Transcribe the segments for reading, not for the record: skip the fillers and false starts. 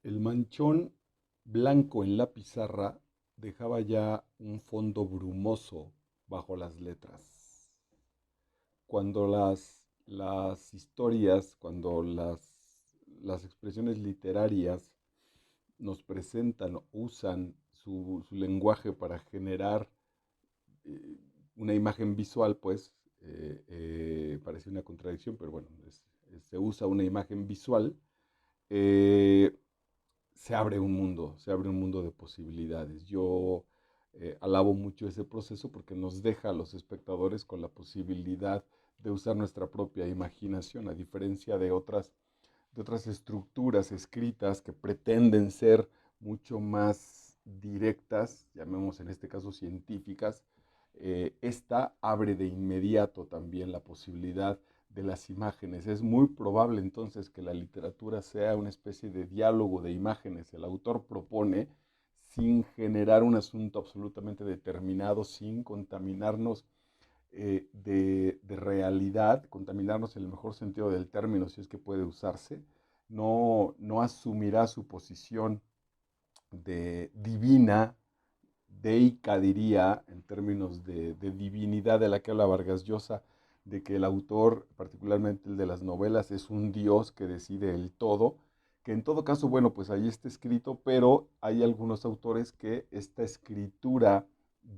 El manchón blanco en la pizarra dejaba ya un fondo brumoso bajo las letras. Cuando las historias, cuando las expresiones literarias nos presentan, usan su lenguaje para generar eh, una imagen visual, pues parece una contradicción, pero bueno, se usa una imagen visual. eh, Se abre un mundo de posibilidades. Yo alabo mucho ese proceso porque nos deja a los espectadores con la posibilidad de usar nuestra propia imaginación, a diferencia de otras estructuras escritas que pretenden ser mucho más directas, llamemos en este caso científicas. Esta abre de inmediato también la posibilidad de las imágenes. Es muy probable entonces que la literatura sea una especie de diálogo de imágenes. El autor propone sin generar un asunto absolutamente determinado, sin contaminarnos de realidad, contaminarnos en el mejor sentido del término, si es que puede usarse. No asumirá su posición de divina, deica diría, en términos de divinidad de la que habla Vargas Llosa, de que el autor, particularmente el de las novelas, es un dios que decide el todo, que en todo caso, bueno, pues ahí está escrito, pero hay algunos autores que esta escritura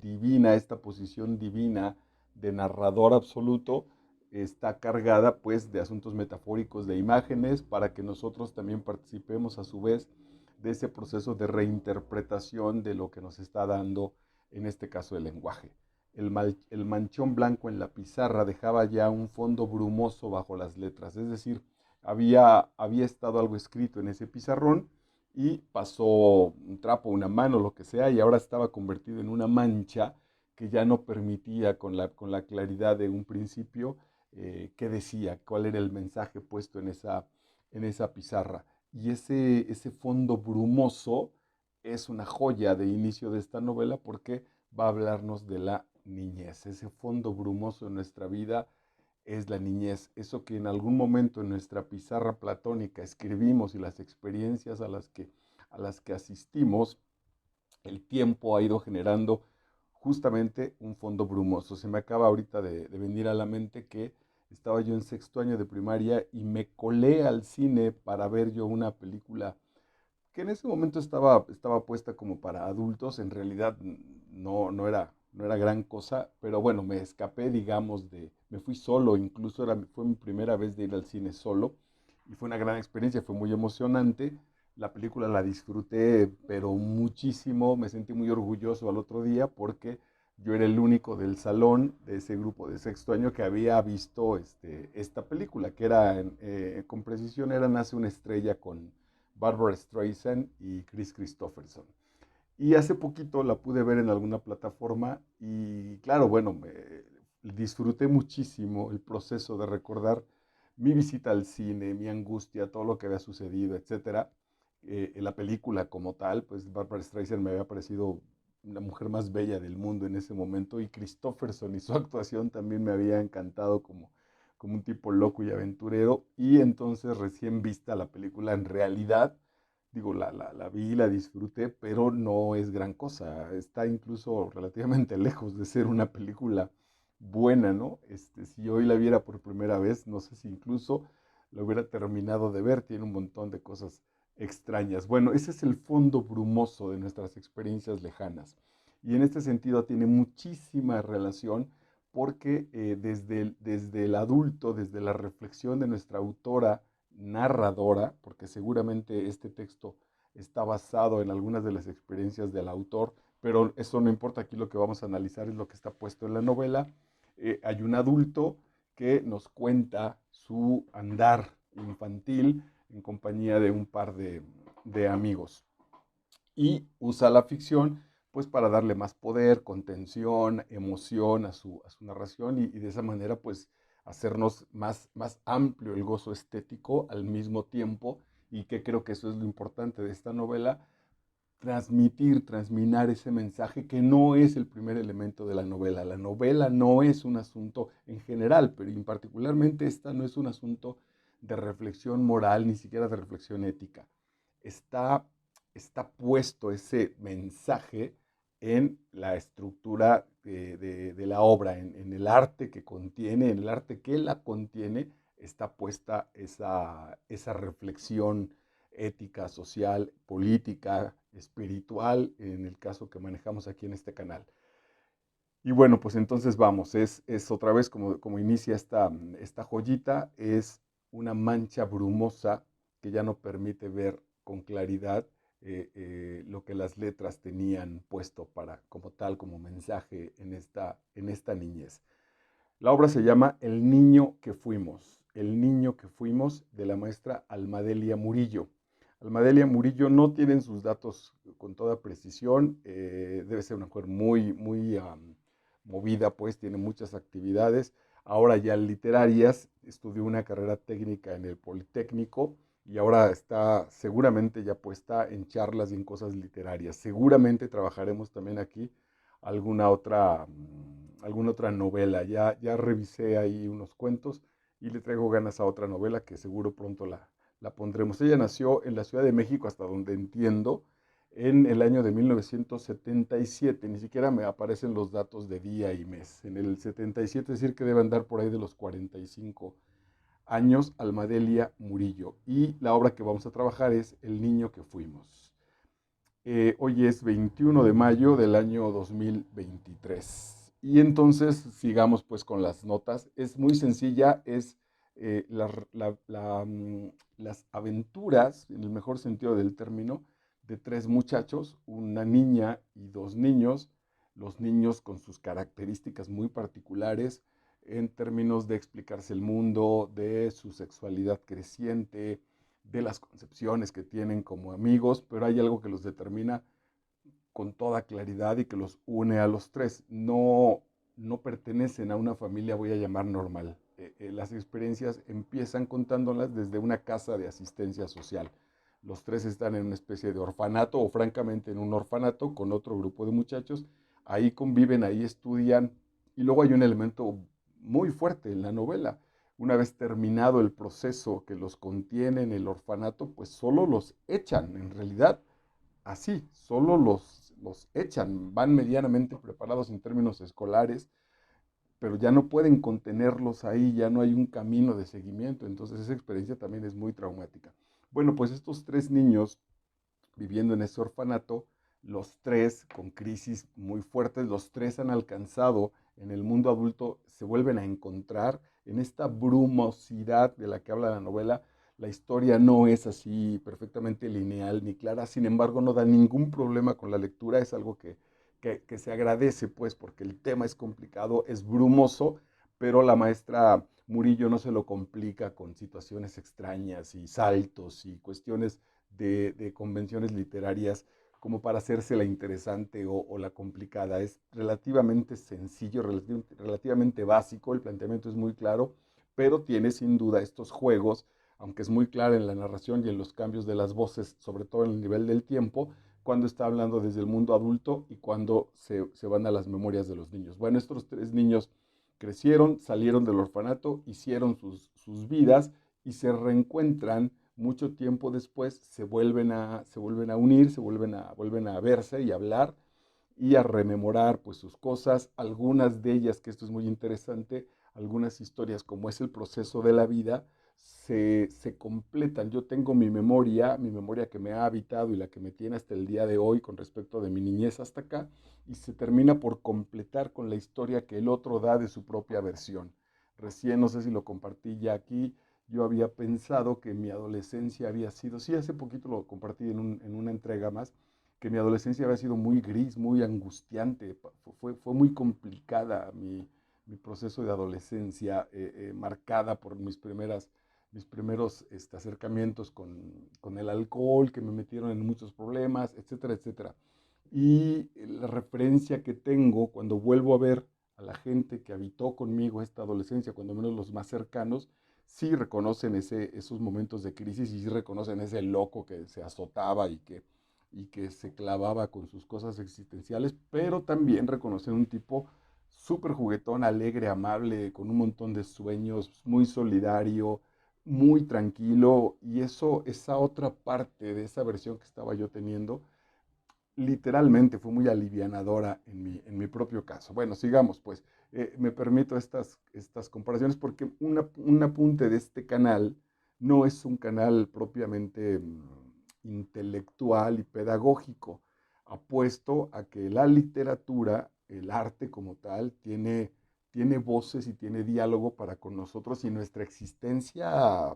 divina, esta posición divina de narrador absoluto, está cargada pues de asuntos metafóricos, de imágenes, para que nosotros también participemos a su vez de ese proceso de reinterpretación de lo que nos está dando, en este caso, el lenguaje. El manchón blanco en la pizarra dejaba ya un fondo brumoso bajo las letras, es decir, había estado algo escrito en ese pizarrón y pasó un trapo, una mano, lo que sea, y ahora estaba convertido en una mancha que ya no permitía con la claridad de un principio qué decía, cuál era el mensaje puesto en esa pizarra. Y ese fondo brumoso es una joya de inicio de esta novela porque va a hablarnos de la niñez. Ese fondo brumoso en nuestra vida es la niñez. Eso que en algún momento en nuestra pizarra platónica escribimos y las experiencias a las que asistimos, el tiempo ha ido generando justamente un fondo brumoso. Se me acaba ahorita de venir a la mente que estaba yo en sexto año de primaria y me colé al cine para ver yo una película que en ese momento estaba puesta como para adultos. En realidad no era gran cosa, pero bueno, me escapé, digamos, me fui solo, incluso fue mi primera vez de ir al cine solo, y fue una gran experiencia, fue muy emocionante. La película la disfruté, pero muchísimo, me sentí muy orgulloso al otro día porque yo era el único del salón de ese grupo de sexto año que había visto esta película, que era, con precisión, era Nace una estrella con Barbara Streisand y Chris Christopherson. Y hace poquito la pude ver en alguna plataforma y claro, bueno, disfruté muchísimo el proceso de recordar mi visita al cine, mi angustia, todo lo que había sucedido, etcétera. En la película como tal, pues Barbara Streisand me había parecido una mujer más bella del mundo en ese momento, y Christopherson y su actuación también me había encantado como un tipo loco y aventurero. Y entonces, recién vista la película, en realidad, digo, la vi, la disfruté, pero no es gran cosa. Está incluso relativamente lejos de ser una película buena, ¿no? Si hoy la viera por primera vez, no sé si incluso la hubiera terminado de ver. Tiene un montón de cosas extrañas. Bueno, ese es el fondo brumoso de nuestras experiencias lejanas. Y en este sentido tiene muchísima relación porque desde el adulto, desde la reflexión de nuestra autora narradora, porque seguramente este texto está basado en algunas de las experiencias del autor, pero eso no importa. Aquí lo que vamos a analizar es lo que está puesto en la novela. Hay un adulto que nos cuenta su andar infantil en compañía de un par de amigos, y usa la ficción pues para darle más poder, contención, emoción a su narración, y de esa manera pues hacernos más amplio el gozo estético al mismo tiempo. Y que creo que eso es lo importante de esta novela: transminar ese mensaje que no es el primer elemento de la novela. La novela no es un asunto en general, pero en particularmente esta no es un asunto de reflexión moral, ni siquiera de reflexión ética. está, está puesto ese mensaje en la estructura de la obra, en el arte que contiene, en el arte que la contiene, está puesta esa reflexión ética, social, política, espiritual, en el caso que manejamos aquí en este canal. Y bueno, pues entonces vamos, es otra vez como inicia esta joyita, es una mancha brumosa que ya no permite ver con claridad lo que las letras tenían puesto para, como tal, como mensaje en esta niñez. La obra se llama El niño que fuimos, de la maestra Almadelia Murillo. Almadelia Murillo no tienen sus datos con toda precisión, debe ser una mujer muy movida, pues tiene muchas actividades. Ahora ya literarias, estudió una carrera técnica en el Politécnico y ahora está seguramente ya puesta en charlas y en cosas literarias. Seguramente trabajaremos también aquí alguna otra novela. Ya revisé ahí unos cuentos y le traigo ganas a otra novela que seguro pronto la pondremos. Ella nació en la Ciudad de México, hasta donde entiendo, en el año de 1977. Ni siquiera me aparecen los datos de día y mes. En el 77, es decir, que debe andar por ahí de los 45 años, Almadelia Murillo. Y la obra que vamos a trabajar es El niño que fuimos. Hoy es 21 de mayo del año 2023. Y entonces sigamos pues con las notas. Es muy sencilla, es las aventuras, en el mejor sentido del término, de tres muchachos, una niña y dos niños, los niños con sus características muy particulares en términos de explicarse el mundo, de su sexualidad creciente, de las concepciones que tienen como amigos, pero hay algo que los determina con toda claridad y que los une a los tres. No pertenecen a una familia, voy a llamar normal. Las experiencias empiezan contándolas desde una casa de asistencia social. Los tres están en una especie de orfanato o francamente en un orfanato con otro grupo de muchachos. Ahí conviven, ahí estudian y luego hay un elemento muy fuerte en la novela. Una vez terminado el proceso que los contiene en el orfanato, pues solo los echan. En realidad, así, solo los echan, van medianamente preparados en términos escolares, pero ya no pueden contenerlos ahí, ya no hay un camino de seguimiento, entonces esa experiencia también es muy traumática. Bueno, pues estos tres niños viviendo en ese orfanato, los tres con crisis muy fuertes, los tres han alcanzado en el mundo adulto, se vuelven a encontrar en esta brumosidad de la que habla la novela. La historia no es así perfectamente lineal ni clara, sin embargo no da ningún problema con la lectura, es algo que se agradece pues porque el tema es complicado, es brumoso, pero la maestra Murillo no se lo complica con situaciones extrañas y saltos y cuestiones de convenciones literarias como para hacérsela interesante o la complicada. Es relativamente sencillo, relativamente básico, el planteamiento es muy claro, pero tiene sin duda estos juegos, aunque es muy clara en la narración y en los cambios de las voces, sobre todo en el nivel del tiempo, cuando está hablando desde el mundo adulto y cuando se van a las memorias de los niños. Bueno, estos tres niños crecieron, salieron del orfanato, hicieron sus vidas y se reencuentran mucho tiempo después, se vuelven a unir, vuelven a verse y a hablar y a rememorar pues sus cosas, algunas de ellas, que esto es muy interesante, algunas historias como es el proceso de la vida, se completan. Yo tengo mi memoria que me ha habitado y la que me tiene hasta el día de hoy con respecto de mi niñez hasta acá, y se termina por completar con la historia que el otro da de su propia versión. Recién, no sé si lo compartí ya aquí, yo había pensado que mi adolescencia había sido, sí, hace poquito lo compartí en una entrega más, que mi adolescencia había sido muy gris, muy angustiante, fue muy complicada mi proceso de adolescencia, marcada por mis primeros acercamientos con el alcohol, que me metieron en muchos problemas, etcétera, etcétera. Y la referencia que tengo cuando vuelvo a ver a la gente que habitó conmigo esta adolescencia, cuando menos los más cercanos, sí reconocen esos momentos de crisis y sí reconocen ese loco que se azotaba y que se clavaba con sus cosas existenciales, pero también reconocen un tipo súper juguetón, alegre, amable, con un montón de sueños, muy solidario, muy tranquilo y eso, esa otra parte de esa versión que estaba yo teniendo, literalmente fue muy alivianadora en mi propio caso. Bueno, sigamos, pues. Me permito estas comparaciones porque un apunte de este canal no es un canal propiamente intelectual y pedagógico. Apuesto a que la literatura, el arte como tal, tiene voces y tiene diálogo para con nosotros y nuestra existencia,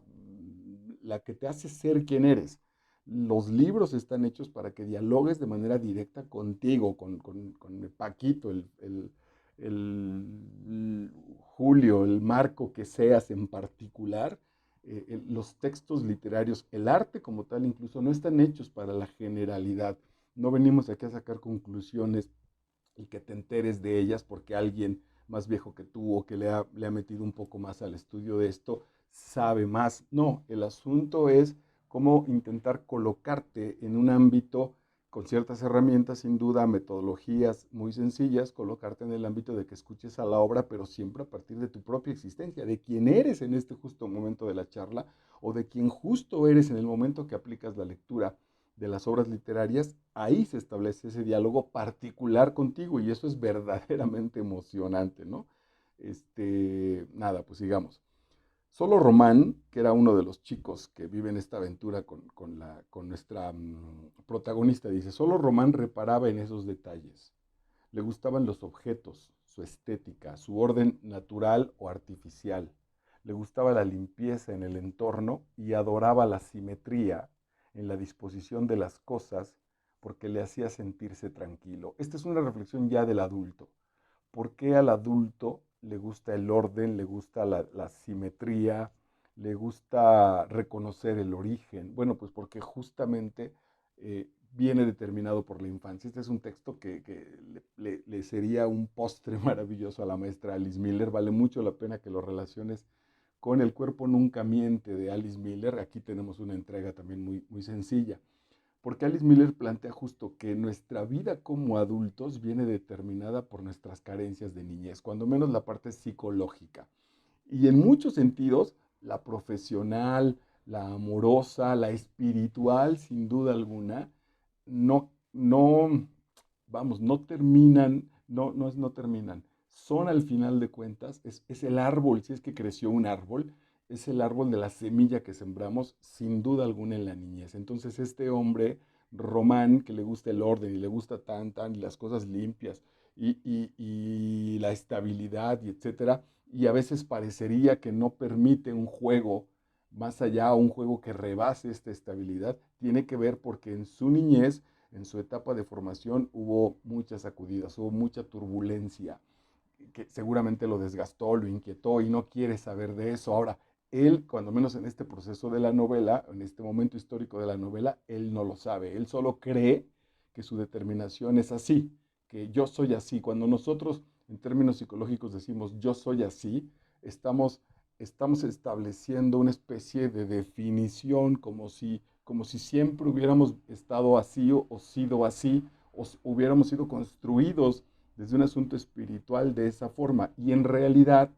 la que te hace ser quien eres. Los libros están hechos para que dialogues de manera directa contigo, con el Paquito, el Julio, el Marco que seas en particular. Los textos literarios, el arte como tal incluso, no están hechos para la generalidad. No venimos aquí a sacar conclusiones y que te enteres de ellas porque alguien más viejo que tú o que le ha metido un poco más al estudio de esto sabe más. No, el asunto es cómo intentar colocarte en un ámbito con ciertas herramientas, sin duda, metodologías muy sencillas, colocarte en el ámbito de que escuches a la obra, pero siempre a partir de tu propia existencia, de quién eres en este justo momento de la charla o de quién justo eres en el momento que aplicas la lectura de las obras literarias. Ahí se establece ese diálogo particular contigo y eso es verdaderamente emocionante, ¿no? Nada, pues sigamos. Solo Román, que era uno de los chicos que viven esta aventura con nuestra protagonista, dice, solo Román reparaba en esos detalles. Le gustaban los objetos, su estética, su orden natural o artificial. Le gustaba la limpieza en el entorno y adoraba la simetría en la disposición de las cosas porque le hacía sentirse tranquilo. Esta es una reflexión ya del adulto. ¿Por qué al adulto le gusta el orden, le gusta la simetría, le gusta reconocer el origen? Bueno, pues porque justamente viene determinado por la infancia. Este es un texto que le sería un postre maravilloso a la maestra Alice Miller. Vale mucho la pena que lo relaciones con El cuerpo nunca miente de Alice Miller. Aquí tenemos una entrega también muy, muy sencilla. Porque Alice Miller plantea justo que nuestra vida como adultos viene determinada por nuestras carencias de niñez, cuando menos la parte psicológica. Y en muchos sentidos, la profesional, la amorosa, la espiritual, sin duda alguna, no, vamos, no terminan, no terminan. Son al final de cuentas, es el árbol, si es que creció un árbol, es el árbol de la semilla que sembramos sin duda alguna en la niñez. Entonces este hombre, Román, que le gusta el orden y le gusta y las cosas limpias y la estabilidad y etcétera, y a veces parecería que no permite un juego más allá, un juego que rebase esta estabilidad, tiene que ver porque en su niñez, en su etapa de formación, hubo muchas sacudidas, hubo mucha turbulencia, que seguramente lo desgastó, lo inquietó y no quiere saber de eso. Ahora, él, cuando menos en este proceso de la novela, en este momento histórico de la novela, él no lo sabe. Él solo cree que su determinación es así, que yo soy así. Cuando nosotros, en términos psicológicos, decimos yo soy así, estamos, estamos estableciendo una especie de definición como si siempre hubiéramos estado así o sido así, o hubiéramos sido construidos desde un asunto espiritual de esa forma. Y en realidad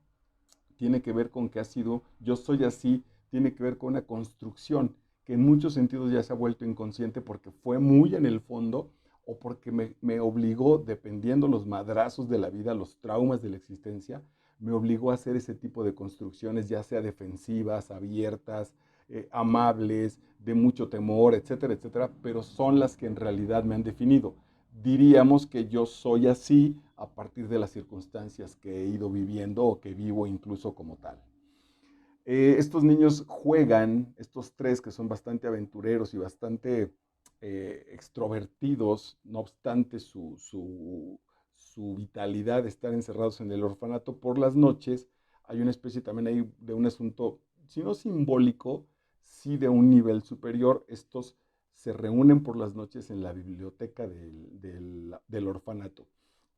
tiene que ver con que ha sido, yo soy así, tiene que ver con una construcción que en muchos sentidos ya se ha vuelto inconsciente porque fue muy en el fondo o porque me obligó, dependiendo los madrazos de la vida, los traumas de la existencia, me obligó a hacer ese tipo de construcciones, ya sea defensivas, abiertas, amables, de mucho temor, etcétera, etcétera, pero son las que en realidad me han definido. Diríamos que yo soy así a partir de las circunstancias que he ido viviendo o que vivo incluso como tal. Estos niños juegan, estos tres que son bastante aventureros y bastante extrovertidos, no obstante su vitalidad de estar encerrados en el orfanato por las noches, hay una especie también ahí de un asunto, si no simbólico, sí de un nivel superior. Estos se reúnen por las noches en la biblioteca del orfanato.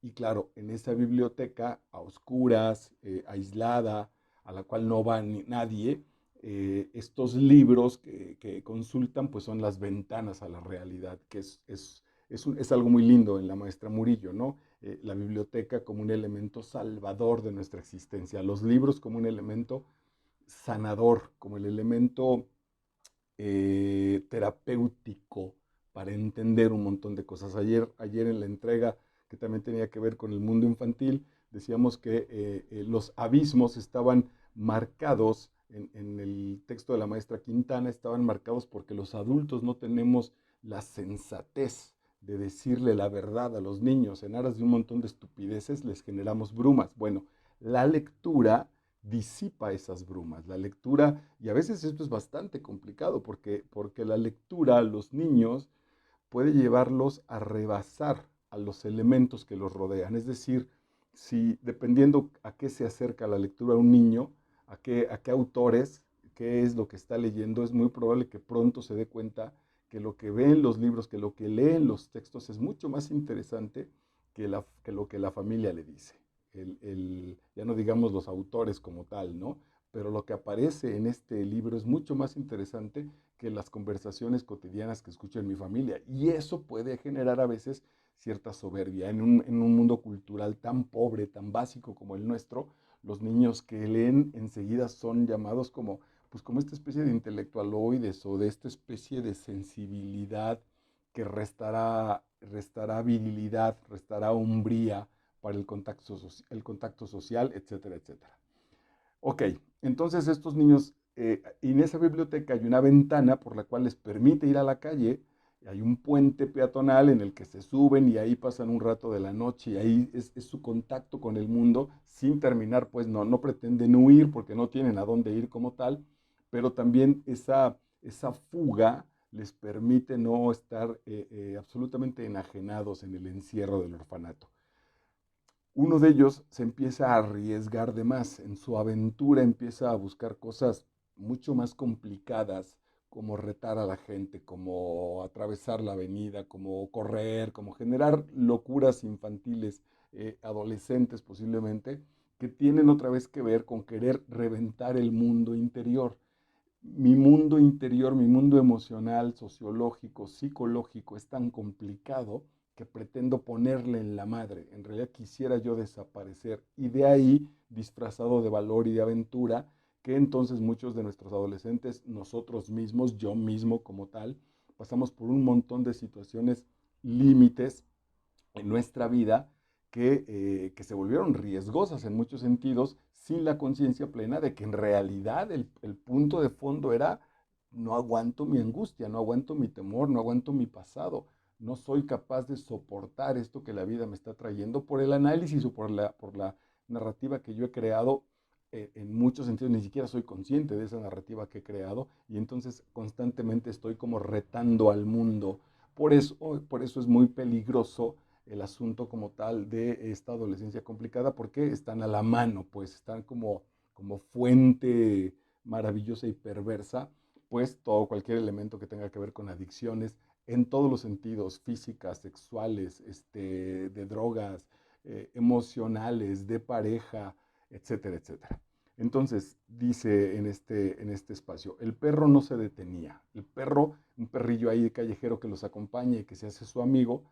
Y claro, en esa biblioteca, a oscuras, aislada, a la cual no va nadie, estos libros que consultan pues son las ventanas a la realidad, que es algo muy lindo en la maestra Murillo, ¿no? La biblioteca como un elemento salvador de nuestra existencia, los libros como un elemento sanador, como el elemento terapéutico para entender un montón de cosas. Ayer en la entrega que también tenía que ver con el mundo infantil, decíamos que los abismos estaban marcados en el texto de la maestra Quintana, estaban marcados porque los adultos no tenemos la sensatez de decirle la verdad a los niños. En aras de un montón de estupideces les generamos brumas. Bueno, la lectura disipa esas brumas. La lectura, y a veces esto es bastante complicado porque la lectura a los niños puede llevarlos a rebasar a los elementos que los rodean. Es decir, si dependiendo a qué se acerca la lectura a un niño, a qué autores, qué es lo que está leyendo, es muy probable que pronto se dé cuenta que lo que ve en los libros, que lo que lee en los textos es mucho más interesante que lo que la familia le dice. Ya no digamos los autores como tal, ¿no? Pero lo que aparece en este libro es mucho más interesante que las conversaciones cotidianas que escucho en mi familia. Y eso puede generar a veces cierta soberbia. En un mundo cultural tan pobre, tan básico como el nuestro, los niños que leen enseguida son llamados como, pues como esta especie de intelectualoides o de esta especie de sensibilidad que restará virilidad, restará hombría para el contacto social, etcétera, etcétera. Ok, entonces estos niños, en esa biblioteca hay una ventana por la cual les permite ir a la calle, hay un puente peatonal en el que se suben y ahí pasan un rato de la noche y ahí es su contacto con el mundo sin terminar, pues no pretenden huir porque no tienen a dónde ir como tal, pero también esa fuga les permite no estar absolutamente enajenados en el encierro del orfanato. Uno de ellos se empieza a arriesgar de más, en su aventura empieza a buscar cosas mucho más complicadas, como retar a la gente, como atravesar la avenida, como correr, como generar locuras infantiles, adolescentes posiblemente, que tienen otra vez que ver con querer reventar el mundo interior. Mi mundo interior, mi mundo emocional, sociológico, psicológico es tan complicado que pretendo ponerle en la madre. En realidad quisiera yo desaparecer y de ahí, disfrazado de valor y de aventura, que entonces muchos de nuestros adolescentes, nosotros mismos, yo mismo como tal, pasamos por un montón de situaciones límites en nuestra vida que se volvieron riesgosas en muchos sentidos sin la conciencia plena de que en realidad el punto de fondo era no aguanto mi angustia, no aguanto mi temor, no aguanto mi pasado, no soy capaz de soportar esto que la vida me está trayendo por el análisis o por la narrativa que yo he creado. En muchos sentidos ni siquiera soy consciente de esa narrativa que he creado y entonces constantemente estoy como retando al mundo. Por eso es muy peligroso el asunto como tal de esta adolescencia complicada porque están a la mano, pues están como fuente maravillosa y perversa, pues todo cualquier elemento que tenga que ver con adicciones en todos los sentidos, físicas, sexuales, de drogas, emocionales, de pareja, etcétera, etcétera. Entonces, dice en este espacio, el perro no se detenía. El perro, un perrillo ahí callejero que los acompaña y que se hace su amigo,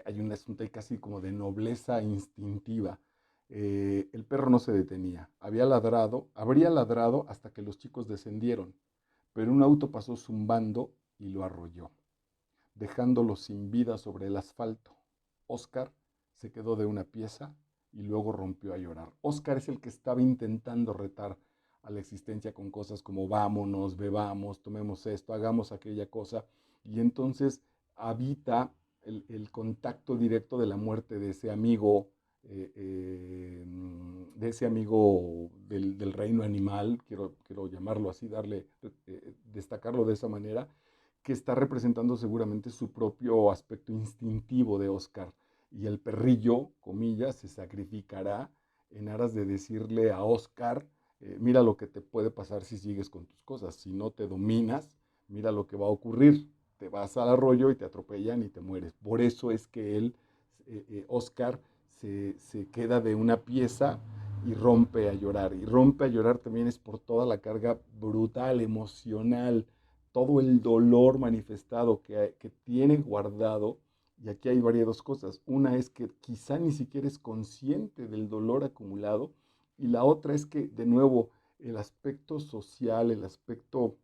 hay un asunto ahí casi como de nobleza instintiva. El perro no se detenía, habría ladrado hasta que los chicos descendieron, pero un auto pasó zumbando y lo arrolló, dejándolo sin vida sobre el asfalto. Oscar se quedó de una pieza y luego rompió a llorar. Oscar es el que estaba intentando retar a la existencia con cosas como vámonos, bebamos, tomemos esto, hagamos aquella cosa, y entonces habita el contacto directo de la muerte de ese amigo del reino animal, quiero llamarlo así, destacarlo de esa manera, que está representando seguramente su propio aspecto instintivo de Oscar. Y el perrillo, comillas, se sacrificará en aras de decirle a Oscar, mira lo que te puede pasar si sigues con tus cosas, si no te dominas, mira lo que va a ocurrir, te vas al arroyo y te atropellan y te mueres. Por eso es que Oscar, se queda de una pieza y rompe a llorar. Y rompe a llorar también es por toda la carga brutal, emocional, todo el dolor manifestado que tiene guardado. Y aquí hay varias cosas. Una es que quizá ni siquiera es consciente del dolor acumulado y la otra es que, de nuevo, el aspecto social, el aspecto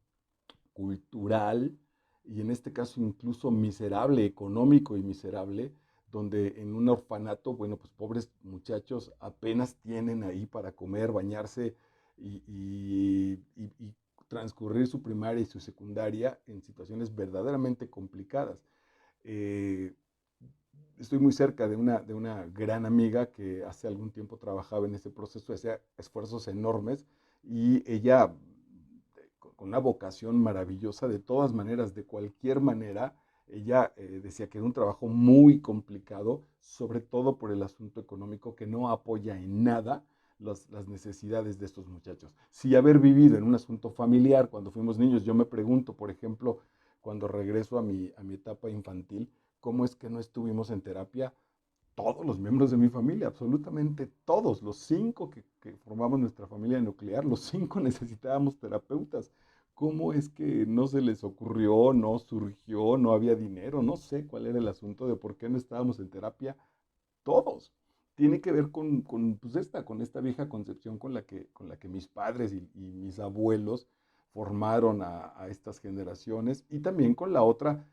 cultural y en este caso incluso miserable, económico y miserable, donde en un orfanato, bueno, pues pobres muchachos apenas tienen ahí para comer, bañarse y transcurrir su primaria y su secundaria en situaciones verdaderamente complicadas. Eh, Estoy muy cerca de una gran amiga que hace algún tiempo trabajaba en ese proceso, hacía esfuerzos enormes y ella, con una vocación maravillosa, de todas maneras, de cualquier manera, ella decía que era un trabajo muy complicado, sobre todo por el asunto económico que no apoya en nada las necesidades de estos muchachos. Si haber vivido en un asunto familiar cuando fuimos niños, yo me pregunto, por ejemplo, cuando regreso a mi etapa infantil, ¿cómo es que no estuvimos en terapia todos los miembros de mi familia? Absolutamente todos, los cinco que formamos nuestra familia nuclear, los cinco necesitábamos terapeutas. ¿Cómo es que no se les ocurrió, no surgió, no había dinero? No sé cuál era el asunto de por qué no estábamos en terapia todos. Tiene que ver pues con esta vieja concepción con la que mis padres y mis abuelos formaron a estas generaciones y también con la otra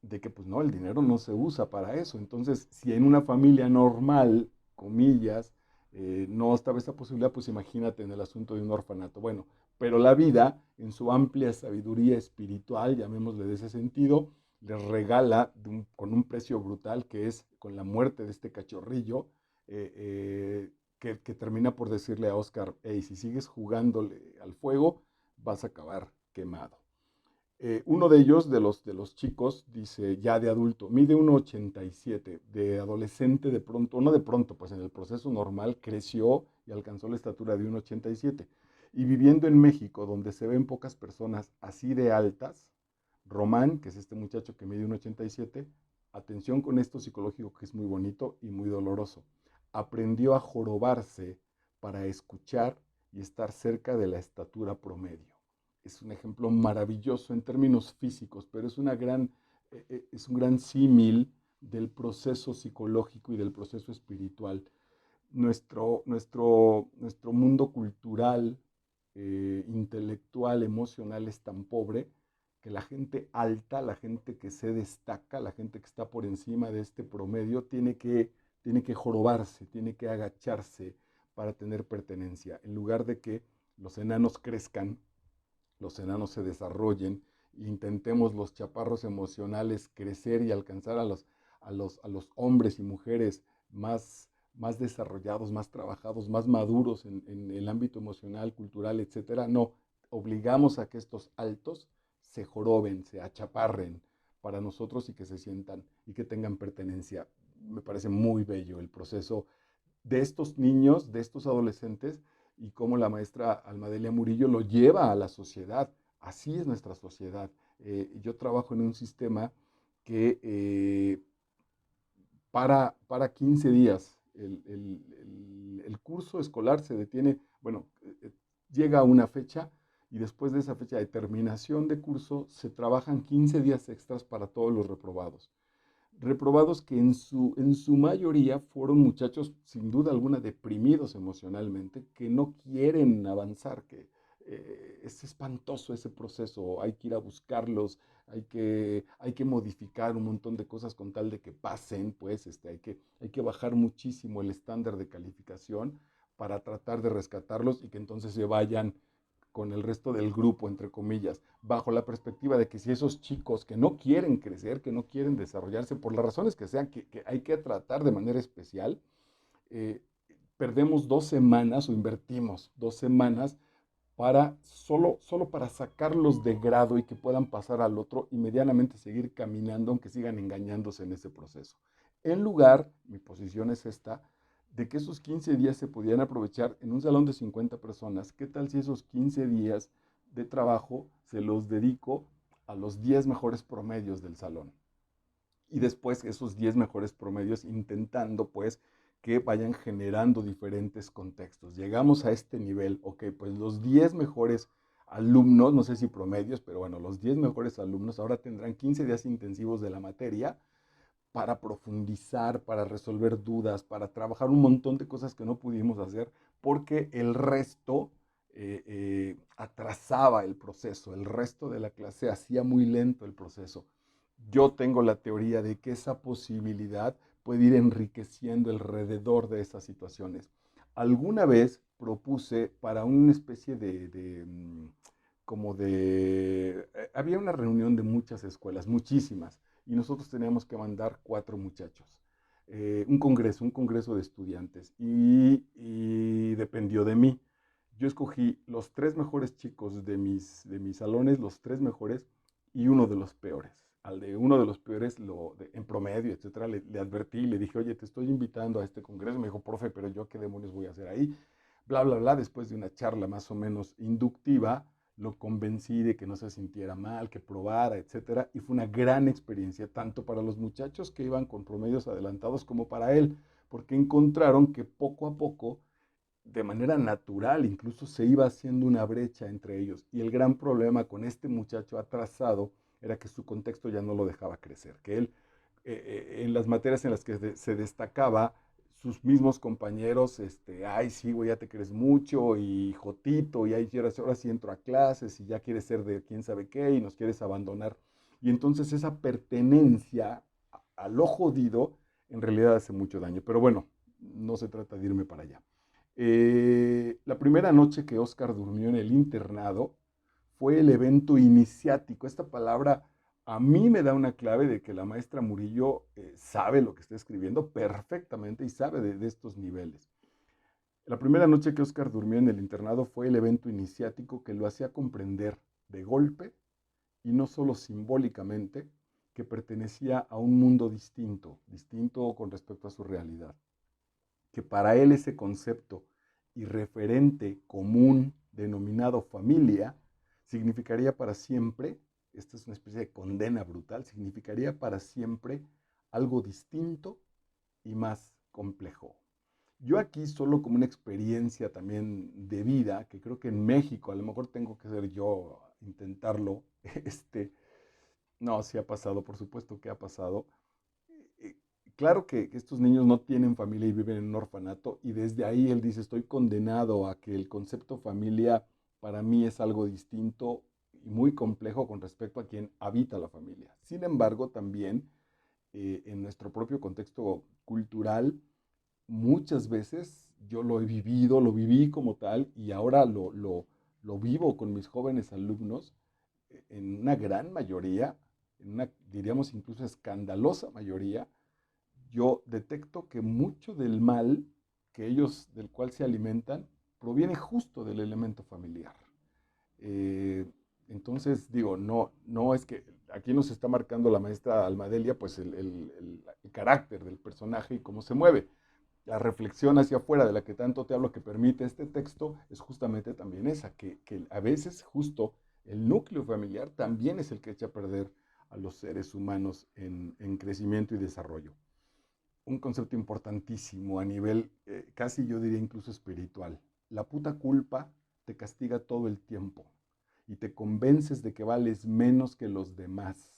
de que pues no, el dinero no se usa para eso. Entonces, si en una familia normal, comillas, no estaba esa posibilidad, pues imagínate en el asunto de un orfanato. Bueno, pero la vida, en su amplia sabiduría espiritual, llamémosle de ese sentido, les regala con un precio brutal, que es con la muerte de este cachorrillo, que termina por decirle a Oscar, hey, si sigues jugándole al fuego, vas a acabar quemado. Uno de ellos, de los chicos, dice ya de adulto, mide 1,87, de adolescente de pronto, no de pronto, pues en el proceso normal creció y alcanzó la estatura de 1,87. Y viviendo en México, donde se ven pocas personas así de altas, Román, que es este muchacho que mide 1,87, atención con esto psicológico que es muy bonito y muy doloroso, aprendió a jorobarse para escuchar y estar cerca de la estatura promedio. Es un ejemplo maravilloso en términos físicos, pero es un gran símil del proceso psicológico y del proceso espiritual. Nuestro mundo cultural, intelectual, emocional es tan pobre que la gente alta, la gente que se destaca, la gente que está por encima de este promedio, tiene que jorobarse, tiene que agacharse para tener pertenencia, en lugar de que los enanos crezcan, los enanos se desarrollen, intentemos los chaparros emocionales crecer y alcanzar a los hombres y mujeres más desarrollados, más trabajados, más maduros en el ámbito emocional, cultural, etcétera. No, obligamos a que estos altos se joroben, se achaparren para nosotros y que se sientan y que tengan pertenencia. Me parece muy bello el proceso de estos niños, de estos adolescentes, y cómo la maestra Almadelia Murillo lo lleva a la sociedad. Así es nuestra sociedad. Yo trabajo en un sistema que para 15 días el curso escolar se detiene, bueno, llega a una fecha y después de esa fecha de terminación de curso se trabajan 15 días extras para todos los reprobados. Reprobados que en su mayoría fueron muchachos sin duda alguna deprimidos emocionalmente, que no quieren avanzar, que es espantoso ese proceso, hay que ir a buscarlos, hay que modificar un montón de cosas con tal de que pasen, pues hay que bajar muchísimo el estándar de calificación para tratar de rescatarlos y que entonces se vayan con el resto del grupo, entre comillas, bajo la perspectiva de que si esos chicos que no quieren crecer, que no quieren desarrollarse, por las razones que sean, que hay que tratar de manera especial, eh, perdemos 2 semanas o invertimos 2 semanas para solo para sacarlos de grado y que puedan pasar al otro y medianamente seguir caminando, aunque sigan engañándose en ese proceso. En lugar, mi posición es esta, de que esos 15 días se pudieran aprovechar en un salón de 50 personas. ¿Qué tal si esos 15 días de trabajo se los dedico a los 10 mejores promedios del salón? Y después esos 10 mejores promedios intentando pues que vayan generando diferentes contextos. Llegamos a este nivel, ok, pues los 10 mejores alumnos, no sé si promedios, pero bueno, los 10 mejores alumnos ahora tendrán 15 días intensivos de la materia para profundizar, para resolver dudas, para trabajar un montón de cosas que no pudimos hacer, porque el resto atrasaba el proceso, el resto de la clase hacía muy lento el proceso. Yo tengo la teoría de que esa posibilidad puede ir enriqueciendo alrededor de esas situaciones. Alguna vez propuse para una especie como de, había una reunión de muchas escuelas, muchísimas, y nosotros teníamos que mandar 4 muchachos. Un congreso de estudiantes, y dependió de mí. Yo escogí los 3 mejores chicos de mis salones, los 3 mejores, y uno de los peores. Al de uno de los peores, en promedio, etcétera, le advertí, le dije, oye, te estoy invitando a este congreso. Me dijo, profe, pero yo qué demonios voy a hacer ahí. Bla, bla, bla. Después de una charla más o menos inductiva, lo convencí de que no se sintiera mal, que probara, etcétera. Y fue una gran experiencia, tanto para los muchachos que iban con promedios adelantados como para él, porque encontraron que poco a poco, de manera natural, incluso se iba haciendo una brecha entre ellos. Y el gran problema con este muchacho atrasado era que su contexto ya no lo dejaba crecer, que él, en las materias en las que se destacaba, sus mismos compañeros, ay, sí, güey, ya te crees mucho, y Jotito, y ahora sí entro a clases, y ya quieres ser de quién sabe qué, y nos quieres abandonar. Y entonces esa pertenencia a lo jodido, en realidad hace mucho daño. Pero bueno, no se trata de irme para allá. La primera noche que Oscar durmió en el internado fue el evento iniciático. Esta palabra a mí me da una clave de que la maestra Murillo sabe lo que está escribiendo perfectamente y sabe de estos niveles. La primera noche que Oscar durmió en el internado fue el evento iniciático que lo hacía comprender de golpe, y no solo simbólicamente, que pertenecía a un mundo distinto, distinto con respecto a su realidad, que para él ese concepto y referente común denominado familia significaría para siempre, esta es una especie de condena brutal, significaría para siempre algo distinto y más complejo. Yo aquí solo como una experiencia también de vida, que creo que en México, a lo mejor tengo que ser yo intentarlo, no, sí ha pasado, por supuesto que ha pasado. eh, claro que estos niños no tienen familia y viven en un orfanato, y desde ahí él dice, estoy condenado a que el concepto familia para mí es algo distinto y muy complejo con respecto a quien habita la familia. Sin embargo, también en nuestro propio contexto cultural, muchas veces yo lo he vivido, lo viví como tal, y ahora lo vivo con mis jóvenes alumnos, en una gran mayoría, en una, diríamos incluso escandalosa mayoría. Yo detecto que mucho del mal del cual se alimentan, proviene justo del elemento familiar. Eh, entonces, digo, no es que aquí nos está marcando la maestra Almadelia, pues el carácter del personaje y cómo se mueve. La reflexión hacia afuera de la que tanto te hablo, que permite este texto, es justamente también esa, que a veces justo el núcleo familiar también es el que echa a perder a los seres humanos en crecimiento y desarrollo. Un concepto importantísimo a nivel, casi yo diría incluso espiritual. La puta culpa te castiga todo el tiempo y te convences de que vales menos que los demás,